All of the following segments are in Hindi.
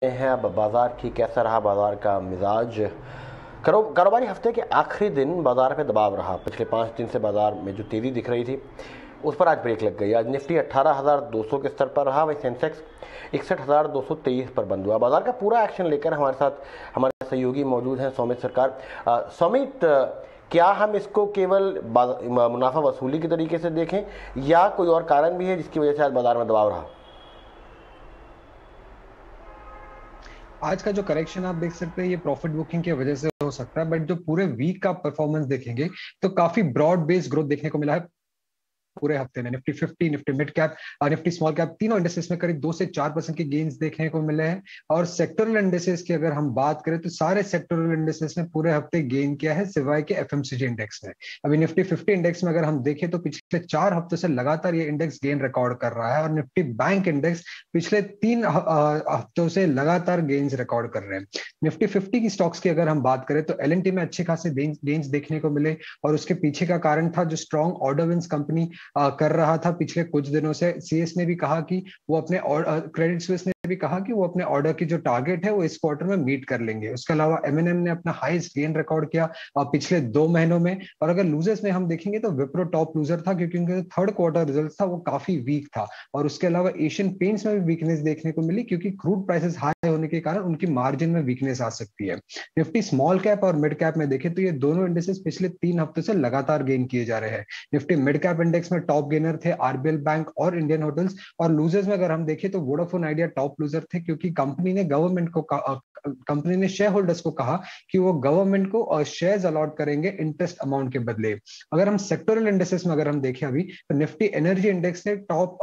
हैं अब बाजार की, कैसा रहा बाजार का मिजाज। कारोबारी हफ्ते के आखिरी दिन बाजार पे दबाव रहा। पिछले 5 दिन से बाजार में जो तेजी दिख रही थी उस पर आज ब्रेक लग गई। आज निफ्टी 18,200 के स्तर पर रहा, वही सेंसेक्स 61,223 पर बंद हुआ। बाजार का पूरा एक्शन लेकर हमारे साथ हमारे सहयोगी मौजूद हैं, सौमित सरकार। सौमित, क्या हम इसको केवल मुनाफा वसूली के तरीके से देखें या कोई और कारण भी है जिसकी वजह से आज बाजार में दबाव रहा? आज का जो करेक्शन आप देख सकते हैं ये प्रॉफिट बुकिंग की वजह से हो सकता है, बट जो पूरे वीक का परफॉर्मेंस देखेंगे तो काफी ब्रॉड बेस्ड ग्रोथ देखने को मिला है पूरे हफ्ते में। निफ्टी 50, निफ्टी मिड कैप और निफ्टी स्मॉल कैप तीनों इंडेक्सेस में करीब 2 से 4% के गेन्स देखने को मिले हैं। और सेक्टरल इंडेक्सेस की अगर हम बात करें तो सारे सेक्टरल इंडेक्सेस ने पूरे हफ्ते गेन किया है सिवाय के एफएमसीजी इंडेक्स ने। अभी निफ्टी 50 इंडेक्स में अगर हम देखें तो पिछले 4 हफ्तों से लगातार ये इंडेक्स गेन रिकॉर्ड कर रहा है और निफ्टी बैंक इंडेक्स पिछले 3 हफ्तों से लगातार गेन्स रिकॉर्ड कर रहे हैं। निफ्टी 50 की स्टॉक्स की अगर हम बात करें तो एल में अच्छे खासे गेन्स देखने को मिले और उसके पीछे का कारण था जो स्ट्रॉन्ग ऑर्डर विंस कंपनी कर रहा था पिछले कुछ दिनों से। सीएस ने भी कहा कि वो अपने क्रेडिट स्विस ने भी कहा कि वो अपने ऑर्डर की जो टारगेट है वो इस क्वार्टर में मीट कर लेंगे। उसके अलावा एमएनएम ने अपना हाईएस्ट गेन रिकॉर्ड किया पिछले 2 महीनों में। और अगर लूजर्स में हम देखेंगे तो विप्रो टॉप लूजर था क्योंकि उनका थर्ड क्वार्टर रिजल्ट था वो काफी वीक था। और उसके अलावा एशियन पेंट्स में भी वीकनेस देखने को मिली क्योंकि क्रूड प्राइसेस हाई होने के कारण उनकी मार्जिन में वीकनेस आ सकती है। निफ्टी स्मॉल कैप और मिड कैप में देखें तो ये दोनों इंडेक्सेस पिछले 3 हफ्तों से लगातार गेन किए जा रहे हैं। निफ्टी मिड कैप इंडेक्स में टॉप गेनर थे आरबीएल बैंक और इंडियन होटल्स। और लूजर्स में अगर हम देखें तो वोडाफोन आइडिया टॉप लूजर थे क्योंकि कंपनी ने शेयर होल्डर्स को कहा कि वो गवर्नमेंट को शेयर्स अलॉट करेंगे इंटरेस्ट अमाउंट के बदले। अगर हम सेक्टोरल इंडेक्सेस में अगर हम देखें अभी तो निफ्टी एनर्जी इंडेक्स ने टॉप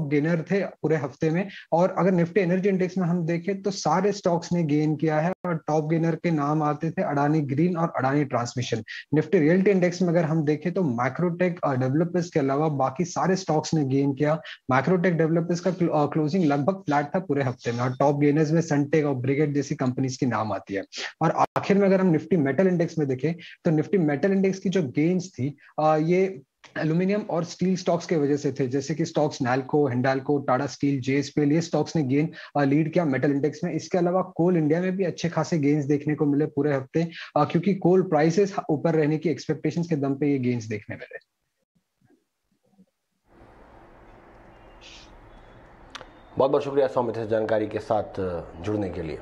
गेनर थे पूरे हफ्ते में। और अगर निफ्टी एनर्जी इंडेक्स में हम देखें तो सारे स्टॉक्स ने गेन किया है और टॉप गेनर के नाम आते थे अडानी ग्रीन और Adani transmission. Nifty realty index में अगर हम देखें तो मैक्रोटेक डेवलपर्स के अलावा बाकी सारे स्टॉक्स ने गेन किया। मैक्रोटेक डेवलपर्स का क्लोजिंग लगभग फ्लैट था पूरे हफ्ते में और टॉप गेनर्स में सनटेक और ब्रिगेड जैसी कंपनीज की नाम आती है। और आखिर में अगर हम निफ्टी मेटल इंडेक्स में देखें तो निफ्टी मेटल इंडेक्स की जो गेन्स थी ये एल्यूमिनियम और स्टील स्टॉक्स के वजह से थे, जैसे कि stocks NALCO, Hindalco, Tata steel, JSPL, ये स्टॉक्स ने गेन लीड किया मेटल इंडेक्स में। इसके अलावा कोल इंडिया में भी अच्छे खासे गेन्स देखने को मिले पूरे हफ्ते क्योंकि कोल प्राइसेस ऊपर रहने की एक्सपेक्टेशंस के दम पे ये गेन्स देखने मिले। बहुत बहुत शुक्रिया सौमित इस जानकारी के साथ जुड़ने के लिए।